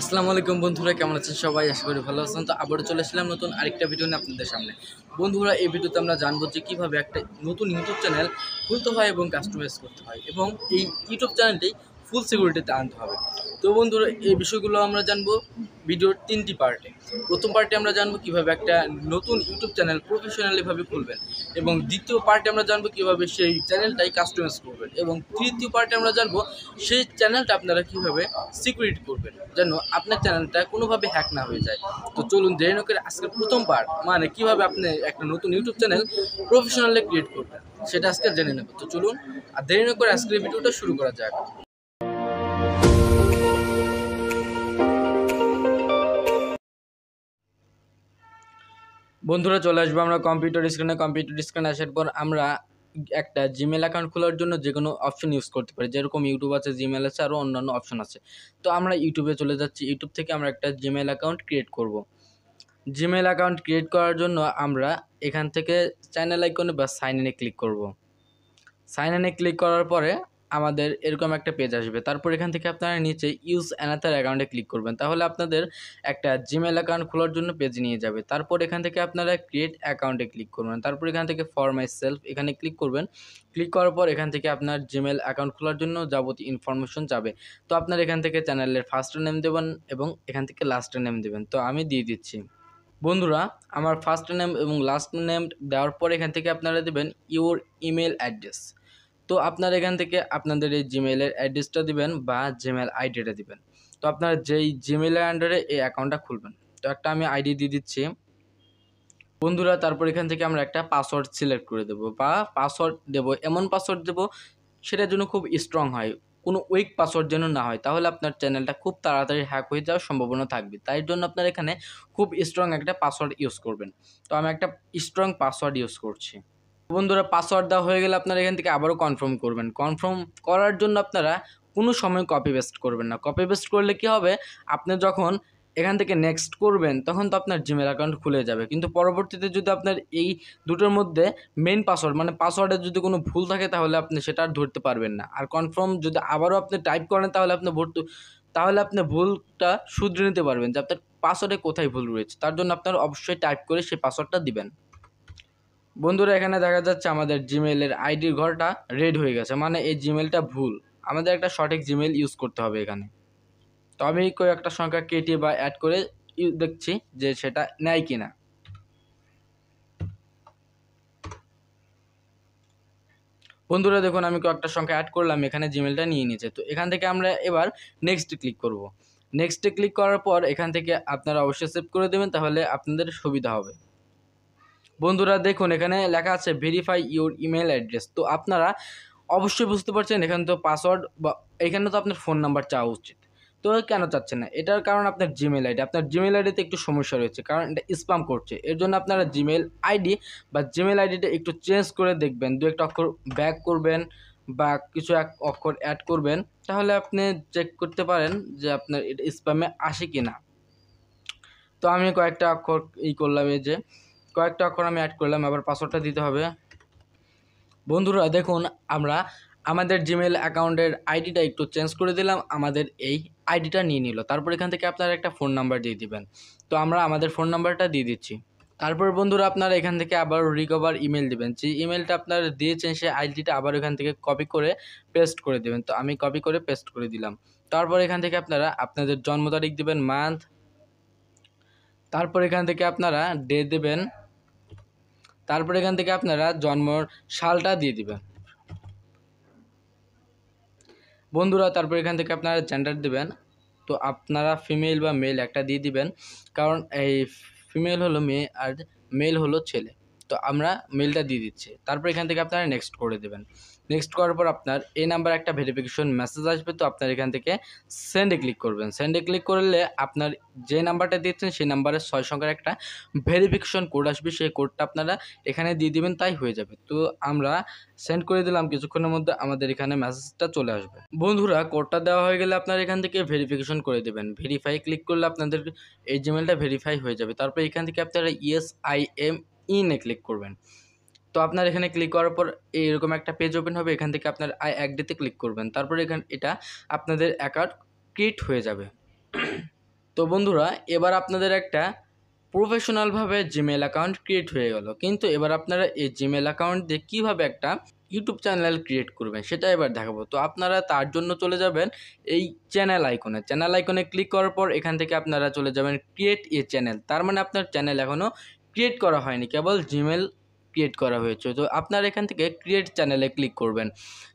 আসসালামু আলাইকুম বন্ধুরা, কেমন আছেন সবাই? আশা করি ভালো আছেন। তো আবারও চলে আসলাম নতুন আরেকটা ভিডিও নিয়ে আপনাদের সামনে। বন্ধুরা, এই ভিডিওতে আমরা জানবো যে কীভাবে একটা নতুন ইউটিউব চ্যানেল খুলতে হয় এবং কাস্টমাইজ করতে হয়, এবং এই ইউটিউব চ্যানেলটি ফুল সিকিউরিটিতে আনতে হবে। তো বন্ধুরা, এই বিষয়গুলো আমরা জানবো ভিডিওর 3টি পার্টে। প্রথম পার্টে আমরা জানবো কীভাবে একটা নতুন ইউটিউব চ্যানেল প্রফেশনালিভাবে খুলবেন, এবং দ্বিতীয় পার্টে আমরা জানবো কীভাবে সেই চ্যানেলটাই কাস্টমাইজ করবেন, এবং তৃতীয় পার্টে আমরা জানবো সেই চ্যানেলটা আপনারা কীভাবে সিকিউরিটি করবেন যেন আপনার চ্যানেলটা কোনোভাবে হ্যাক না হয়ে যায়। তো চলুন দেরি না করে আজকের প্রথম পার্ট, মানে কীভাবে আপনি একটা নতুন ইউটিউব চ্যানেল প্রফেশনালি ক্রিয়েট করবেন, সেটা আজকে জেনে নেব। তো চলুন আর দেরি না করে আজকের ভিডিওটা শুরু করা যাক। বন্ধুরা, চলে আসবো আমরা কম্পিউটার স্ক্রিনে আসার পর আমরা একটা জিমেল অ্যাকাউন্ট খোলার জন্য যে কোনো অপশন ইউজ করতে পারি, যেরকম ইউটিউব আছে, জিমেল আছে, আরও অন্যান্য অপশন আছে। তো আমরা ইউটিউবে চলে যাচ্ছি। ইউটিউব থেকে আমরা একটা জিমেল অ্যাকাউন্ট ক্রিয়েট করব। জিমেল অ্যাকাউন্ট ক্রিয়েট করার জন্য আমরা এখান থেকে চ্যানেল আইকনে বা সাইন ইনে ক্লিক করব। সাইন ইনে ক্লিক করার পরে আমাদের এরকম একটা পেজ আসবে। তারপর এখান থেকে আপনারা নিচে ইউজ অ্যানাদার অ্যাকাউন্টে ক্লিক করবেন, তাহলে আপনাদের একটা জিমেল অ্যাকাউন্ট খোলার জন্য পেজ নিয়ে যাবে। তারপর এখান থেকে আপনারা ক্রিয়েট অ্যাকাউন্টে ক্লিক করবেন। তারপর এখান থেকে ফর মাই সেলফ এখানে ক্লিক করবেন। ক্লিক করার পর এখান থেকে আপনার জিমেল অ্যাকাউন্ট খোলার জন্য যাবতীয় ইনফরমেশন যাবে। তো আপনার এখান থেকে চ্যানেলের ফার্স্ট নেম দেবেন এবং এখান থেকে লাস্ট নেম দেবেন। তো আমি দিয়ে দিচ্ছি। বন্ধুরা, আমার ফার্স্ট নেম এবং লাস্ট নেম দেওয়ার পর এখান থেকে আপনারা দেবেন ইউর ইমেল অ্যাড্রেস। তো আপনারা এখান থেকে আপনাদের এই জিমেলের অ্যাড্রেসটা দিবেন বা জিমেল আইডিটা দিবেন। তো আপনারা যেই জিমেলের আন্ডারে এই অ্যাকাউন্টটা খুলবেন, তো একটা আমি আইডি দিয়ে দিচ্ছি। বন্ধুরা, তারপর এখান থেকে আমরা একটা পাসওয়ার্ড সিলেক্ট করে দেবো বা পাসওয়ার্ড দেবো, এমন পাসওয়ার্ড দেবো সেটার জন্য খুব স্ট্রং হয়, কোনো উইক পাসওয়ার্ড যেন না হয়, তাহলে আপনার চ্যানেলটা খুব তাড়াতাড়ি হ্যাক হয়ে যাওয়ার সম্ভাবনা থাকবে। তাই জন্য আপনার এখানে খুব স্ট্রং একটা পাসওয়ার্ড ইউজ করবেন। তো আমি একটা স্ট্রং পাসওয়ার্ড ইউজ করছি। বন্ধুরা, পাসওয়ার্ড দেওয়া হয়ে গেলে আপনারা এখান থেকে আবারও কনফার্ম করবেন। কনফার্ম করার জন্য আপনারা কোনো সময় কপি পেস্ট করবেন না। কপি পেস্ট করলে কী হবে, আপনি যখন এখান থেকে নেক্সট করবেন তখন তো আপনার জিমেল অ্যাকাউন্ট খুলে যাবে, কিন্তু পরবর্তীতে যদি আপনার এই দুটোর মধ্যে মেইন পাসওয়ার্ড মানে পাসওয়ার্ডের যদি কোনো ভুল থাকে তাহলে আপনি সেটা আর ধরতে পারবেন না। আর কনফার্ম যদি আবারও আপনি টাইপ করেন তাহলে আপনি ভুলটা শুধরে নিতে পারবেন যে আপনার পাসওয়ার্ডে কোথায় ভুল রয়েছে। তার জন্য আপনারা অবশ্যই টাইপ করে সেই পাসওয়ার্ডটা দিবেন। বন্ধুরা, এখানে দেখা যাচ্ছে আমাদের জিমেলের আইডির ঘরটা রেড হয়ে গেছে, মানে এই জিমেলটা ভুল। আমাদের একটা সঠিক জিমেল ইউজ করতে হবে এখানে। তো আমি কয়েকটা সংখ্যা কেটে বা অ্যাড করে দেখছি যে সেটা নেয় কিনা। বন্ধুরা দেখুন, আমি কয়েকটা সংখ্যা অ্যাড করলাম, এখানে জিমেলটা নিয়ে নিয়েছে। তো এখান থেকে আমরা এবার নেক্সট ক্লিক করব। নেক্সটে ক্লিক করার পর এখান থেকে আপনারা অবশ্যই সেভ করে দেবেন, তাহলে আপনাদের সুবিধা হবে। বন্ধুরা দেখুন, এখানে লেখা আছে ভেরিফাই ইউর ইমেল অ্যাড্রেস। তো আপনারা অবশ্যই বুঝতে পারছেন এখানে তো পাসওয়ার্ড বা এখানে তো আপনার ফোন নাম্বার চাওয়া উচিত। তো কেন চাচ্ছেন না? এটার কারণ আপনার জিমেল আইডিতে একটু সমস্যা রয়েছে, কারণ এটা স্প্যাম করছে। এর জন্য আপনারা জিমেল আইডি বা জিমেল আইডিটা একটু চেঞ্জ করে দেখবেন, দু একটা অক্ষর ব্যাক করবেন বা কিছু এক অক্ষর অ্যাড করবেন, তাহলে আপনি চেক করতে পারেন যে আপনার এটা স্প্যামে আসে কি না। তো আমি কয়েকটা অক্ষর করলাম, এই যে কয়েকটা অক্ষর আমি অ্যাড করলাম, আবার পাসওয়ার্ডটা দিতে হবে। বন্ধুরা দেখুন, আমরা আমাদের জিমেল অ্যাকাউন্টের আইডিটা একটু চেঞ্জ করে দিলাম, আমাদের এই আইডিটা নিয়ে নিল। তারপর এখান থেকে আপনারা একটা ফোন নাম্বার দিয়ে দিবেন। তো আমরা আমাদের ফোন নাম্বারটা দিয়ে দিচ্ছি। তারপর বন্ধুরা, আপনারা এখান থেকে আবার রিকভার ইমেল দিবেন। যে ইমেলটা আপনারা দিয়েছেন সেই আইডিটা আবার এখান থেকে কপি করে পেস্ট করে দেবেন। তো আমি কপি করে পেস্ট করে দিলাম। তারপর এখান থেকে আপনারা আপনাদের জন্ম তারিখ দেবেন, মান্থ। তারপর এখান থেকে আপনারা ডে দেবেন। তারপর এখান থেকে আপনারা জন্মর সালটা দিয়ে দিবেন। বন্ধুরা, তারপর এখান থেকে আপনারা জেন্ডার দিবেন। তো আপনারা ফিমেল বা মেল একটা দিয়ে দিবেন, কারণ এই ফিমেল হলো মেয়ে আর মেল হলো ছেলে। তো আমরা মেলটা দিয়ে দিচ্ছি। তারপর এখান থেকে আপনারা নেক্সট করে দেবেন। নেক্সট করার পর আপনার এই নাম্বার একটা ভেরিফিকেশন মেসেজ আসবে। তো আপনার এখান থেকে সেন্ডে ক্লিক করবেন। সেন্ডে ক্লিক করলে আপনার যে নাম্বারটা দিচ্ছেন সেই নাম্বারের 6 সংখ্যার একটা ভেরিফিকেশন কোড আসবে, সেই কোডটা আপনারা এখানে দিয়ে দিবেন, তাই হয়ে যাবে। তো আমরা সেন্ড করে দিলাম, কিছুক্ষণের মধ্যে আমাদের এখানে মেসেজটা চলে আসবে। বন্ধুরা, কোডটা দেওয়া হয়ে গেলে আপনারা এখান থেকে ভেরিফিকেশন করে দেবেন। ভেরিফাই ক্লিক করলে আপনাদের এই জিমেলটা ভেরিফাই হয়ে যাবে। তারপর এখান থেকে আপনারা ইয়েস আই এম ইনে ক্লিক করবেন। তো আপনার এখানে ক্লিক করার পর এইরকম একটা পেজ ওপেন হবে। এখান থেকে আপনার আই অ্যাগ্রিতে ক্লিক করবেন। তারপর এটা আপনাদের অ্যাকাউন্ট ক্রিয়েট হয়ে যাবে। তো বন্ধুরা, এবার আপনাদের একটা প্রফেশনালভাবে জিমেল অ্যাকাউন্ট ক্রিয়েট হয়ে গেল, কিন্তু এবার আপনারা এই জিমেল অ্যাকাউন্ট দিয়ে কীভাবে একটা ইউটিউব চ্যানেল ক্রিয়েট করবেন সেটা এবার দেখাবো। তো আপনারা তার জন্য চলে যাবেন এই চ্যানেল আইকনে ক্লিক করার পর এখান থেকে আপনারা চলে যাবেন ক্রিয়েট এ চ্যানেল। তার মানে আপনার চ্যানেল এখনও ক্রিয়েট করা হয়নি, কেবল জিমেল ক্রিয়েট করা হয়েছে। তো আপনারা এখান থেকে ক্রিয়েট চ্যানেলে ক্লিক করবেন।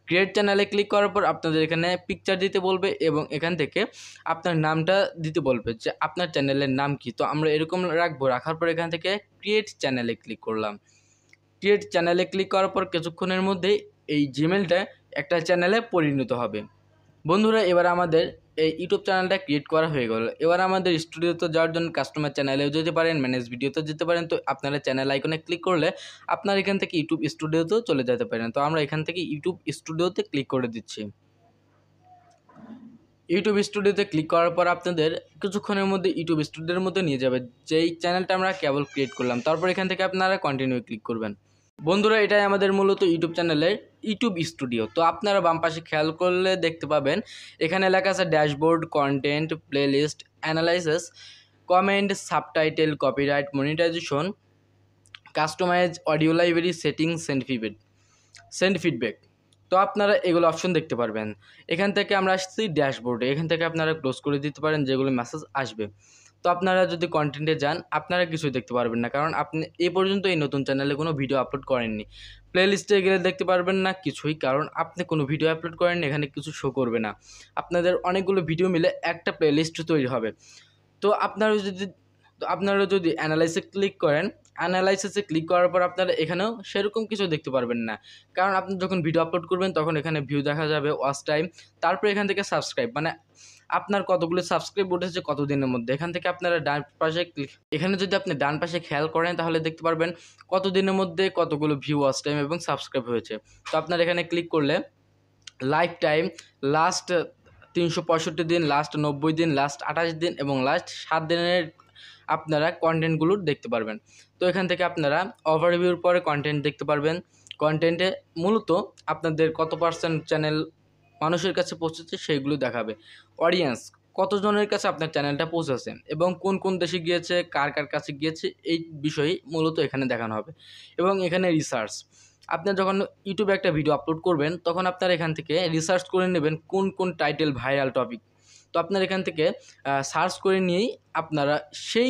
ক্রিয়েট চ্যানেলে ক্লিক করার পর আপনাদের এখানে পিকচার দিতে বলবে এবং এখান থেকে আপনার নামটা দিতে বলবে যে আপনার চ্যানেলের নাম কি। তো আমরা এরকম রাখবো। রাখার পর এখান থেকে ক্রিয়েট চ্যানেলে ক্লিক করলাম। ক্রিয়েট চ্যানেলে ক্লিক করার পর কিছুক্ষণের মধ্যেই এই জিমেলটা একটা চ্যানেলে পরিণত হবে। বন্ধুরা, এবার আমাদের এই ইউটিউব চ্যানেলটা ক্রিয়েট করা হয়ে গেল। এবার আমাদের স্টুডিওতে যাওয়ার জন্য কাস্টমার চ্যানেলেও যেতে পারেন, ম্যানেজ ভিডিওতে যেতে পারেন। তো আপনারা চ্যানেল আইকনে ক্লিক করলে আপনার এখান থেকে ইউটিউব স্টুডিওতেও চলে যেতে পারেন। তো আমরা এখান থেকে ইউটিউব স্টুডিওতে ক্লিক করে দিচ্ছি। ইউটিউব স্টুডিওতে ক্লিক করার পর আপনাদের কিছুক্ষণের মধ্যে ইউটিউব স্টুডিওর মধ্যে নিয়ে যাবে, যেই চ্যানেলটা আমরা কেবল ক্রিয়েট করলাম। তারপর এখান থেকে আপনারা কন্টিনিউ ক্লিক করবেন। বন্ধুরা, এটাই আমাদের মূলত ইউটিউব চ্যানেলের ইউটিউব স্টুডিও। তো আপনারা বাম পাশে খেয়াল করলে দেখতে পাবেন এখানে লেখা আছে dashboard, content, playlist, analysis, comment, subtitle, copyright, monetisation, customise, audio library, settings, send feedback. তো আপনারা এগুলো অপশন দেখতে পারবেন। এখান থেকে আমরা আসছি ড্যাশবোর্ডে। এখান থেকে আপনারা ক্লোজ করে দিতে পারেন যেগুলো মেসেজ আসবে। তো আপনারা যদি কন্টেন্টে যান আপনারা কিছুই দেখতে পারবেন না, কারণ আপনি এই পর্যন্ত এই নতুন চ্যানেলে কোনো ভিডিও আপলোড করেননি। প্লেলিস্টে গেলে দেখতে পারবেন না কিছুই, কারণ আপনি কোনো ভিডিও আপলোড করেননি, এখানে কিছু শো করবে না। আপনাদের অনেকগুলো ভিডিও মিলে একটা প্লেলিস্ট তৈরি হবে। তো আপনারা যদি অ্যানালাইসিসে ক্লিক করেন, অ্যানালাইসিসে ক্লিক করার পর আপনারা এখানেও সেরকম কিছু দেখতে পারবেন না, কারণ আপনি যখন ভিডিও আপলোড করবেন তখন এখানে ভিউ দেখা যাবে, ওয়াচ টাইম, তারপর এখান থেকে সাবস্ক্রাইব, মানে আপনার কতগুলো সাবস্ক্রাইব উঠেছে কতদিনের মধ্যে। এখান থেকে আপনারা এখানে যদি আপনি ডান পাশে খেয়াল করেন তাহলে দেখতে পারবেন কতদিনের মধ্যে কতগুলো ভিউ, ওয়াচ টাইম এবং সাবস্ক্রাইব হয়েছে। তো আপনার এখানে ক্লিক করলে লাইফ টাইম, লাস্ট 365 দিন, লাস্ট 90 দিন, লাস্ট 28 দিন এবং লাস্ট 7 দিনের আপনারা কন্টেন্টগুলো দেখতে পারবেন। তো এখান থেকে আপনারা ওভারভিউর পরে কন্টেন্ট দেখতে পারবেন। কন্টেন্টে মূলত আপনাদের কত পার্সেন্ট চ্যানেল মানুষের কাছে পৌঁছেছে সেইগুলো দেখাবে। অডিয়েন্স, কতজনের কাছে আপনার চ্যানেলটা পৌঁছেছে এবং কোন কোন দেশে গিয়েছে, কার কার কাছে গিয়েছে, এই বিষয়ে মূলত এখানে দেখানো হবে। এবং এখানে রিসার্চ, আপনি যখন ইউটিউবে একটা ভিডিও আপলোড করবেন তখন আপনারা এখান থেকে রিসার্চ করে নেবেন কোন কোন টাইটেল ভাইরাল টপিক। তো আপনার এখান থেকে সার্চ করে নিয়েই আপনারা সেই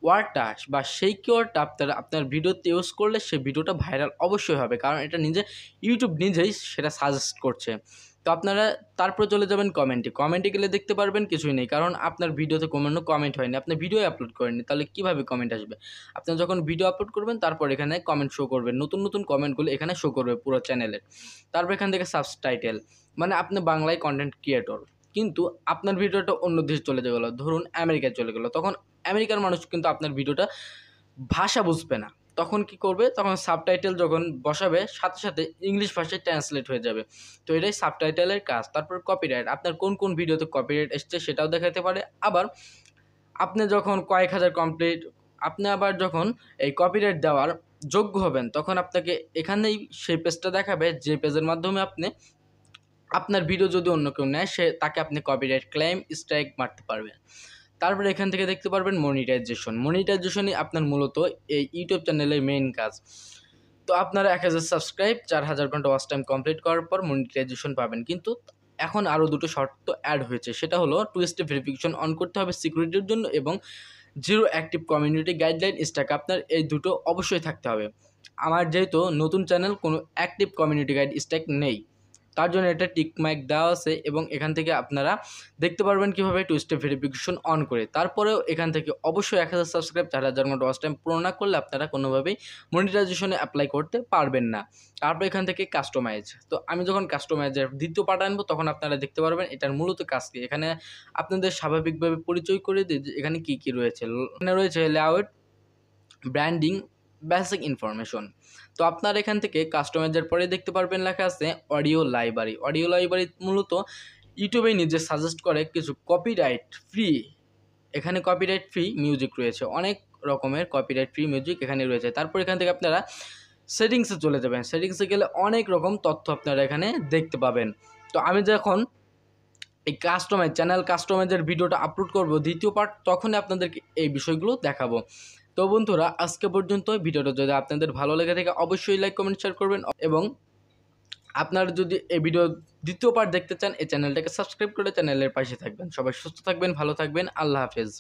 ওয়ার্ডটা বা সেই কিওয়ার্ডটা আপনার ভিডিওতে ইউজ করলে সেই ভিডিওটা ভাইরাল অবশ্যই হবে, কারণ এটা ইউটিউব নিজেই সেটা সাজেস্ট করছে। তো আপনারা তারপরে চলে যাবেন কমেন্টে গেলে দেখতে পারবেন কিছুই নেই, কারণ আপনার ভিডিওতে কোনো কমেন্ট হয়নি, আপনি ভিডিও আপলোড করেননি, তাহলে কীভাবে কমেন্ট আসবে। আপনি যখন ভিডিও আপলোড করবেন তারপর এখানে কমেন্ট শো করবে, নতুন নতুন কমেন্টগুলো এখানে শো করবে পুরো চ্যানেলের। তারপর এখান থেকে সাবটাইটেল, মানে আপনি বাংলায় কন্টেন্ট ক্রিয়েটর, কিন্তু আপনার ভিডিওটা অন্য দেশে চলে গেলো, ধরুন আমেরিকায় চলে গেলো, তখন আমেরিকার মানুষ কিন্তু আপনার ভিডিওটা ভাষা বুঝবে না। তখন কি করবে, তখন সাবটাইটেল যখন বসাবে সাথে সাথে ইংলিশ ভাষায় ট্রান্সলেট হয়ে যাবে। তো এটাই সাবটাইটেলের কাজ। তারপর কপিরাইট, আপনার কোন কোন ভিডিওতে কপিরাইট এসছে সেটাও দেখাতে পারে। আবার আপনি যখন কয়েক হাজার আপনি আবার যখন এই কপিরাইট দেওয়ার যোগ্য হবেন তখন আপনাকে এখানেই সেই পেজটা দেখাবে, যে পেজের মাধ্যমে আপনি আপনার ভিডিও যদি অন্য কেউ নেয় তাকে আপনি কপিরাইট ক্লেম স্ট্রাইক মারতে পারবেন। তারপরে এখান থেকে দেখতে পারবেন মনিটাইজেশনই আপনার মূলত এই ইউটিউব চ্যানেলের মেইন কাজ। তো আপনারা 1000 সাবস্ক্রাইব, 4000 ঘন্টা ওয়াচ টাইম কমপ্লিট করার পর মনিটাইজেশন পাবেন। কিন্তু এখন আরও দুটো শর্ত অ্যাড হয়েছে, সেটা হলো 2 স্টেপ ভেরিফিকেশন অন করতে হবে সিকিউরিটির জন্য, এবং 0 অ্যাক্টিভ কমিউনিটি গাইডলাইন স্ট্যাক, আপনার এই দুটো অবশ্যই থাকতে হবে। আমার যেহেতু নতুন চ্যানেল, কোনো অ্যাক্টিভ কমিউনিটি গাইড স্ট্যাক নেই, তার জন্য এটা টিক মার্ক দেওয়া আছে। এবং এখান থেকে আপনারা দেখতে পারবেন কীভাবে 2 স্টেপ ভেরিফিকেশন অন করে। তারপরেও এখান থেকে অবশ্যই 1000 সাবস্ক্রাইব, 4000 ঘন্টা ওয়াচ টাইম পূরণ না করলে আপনারা কোনোভাবেই মনিটাইজেশনে অ্যাপ্লাই করতে পারবেন না। তারপর এখান থেকে কাস্টমাইজ, তো আমি যখন কাস্টমাইজের দ্বিতীয় পার্ট আনবো তখন আপনারা দেখতে পারবেন এটার মূলত কাজ কি। এখানে আপনাদের স্বাভাবিকভাবে পরিচয় করে দিই যে এখানে কী কী রয়েছে। এখানে রয়েছে লেআউট, ব্র্যান্ডিং, বেসিক ইনফরমেশন। তো আপনার এখান থেকে কাস্টমাইজের পরে দেখতে পারবেন লেখা আছে অডিও লাইব্রেরি মূলত ইউটিউবে নিজে সাজেস্ট করে কিছু কপিরাইট ফ্রি, এখানে কপিরাইট ফ্রি মিউজিক রয়েছে, অনেক রকমের কপিরাইট ফ্রি মিউজিক এখানে রয়েছে। তারপর এখান থেকে আপনারা সেটিংসে চলে যাবেন, সেটিংসে গেলে অনেক রকম তথ্য আপনারা এখানে দেখতে পাবেন। তো আমি যখন এই চ্যানেল কাস্টমাইজের ভিডিওটা আপলোড করব দ্বিতীয় পার্ট, তখনই আপনাদেরকে এই বিষয়গুলো দেখাবো। তো বন্ধুরা আজকে পর্যন্ত ভিডিওটা যদি আপনাদের ভালো লেগে থাকে অবশ্যই লাইক কমেন্ট শেয়ার করবেন, এবং আপনারা যদি এই ভিডিও দ্বিতীয় পার্ট দেখতে চান এই চ্যানেলটাকে সাবস্ক্রাইব করে চ্যানেলের পাশে থাকবেন। সবাই সুস্থ থাকবেন, ভালো থাকবেন, আল্লাহ হাফেজ।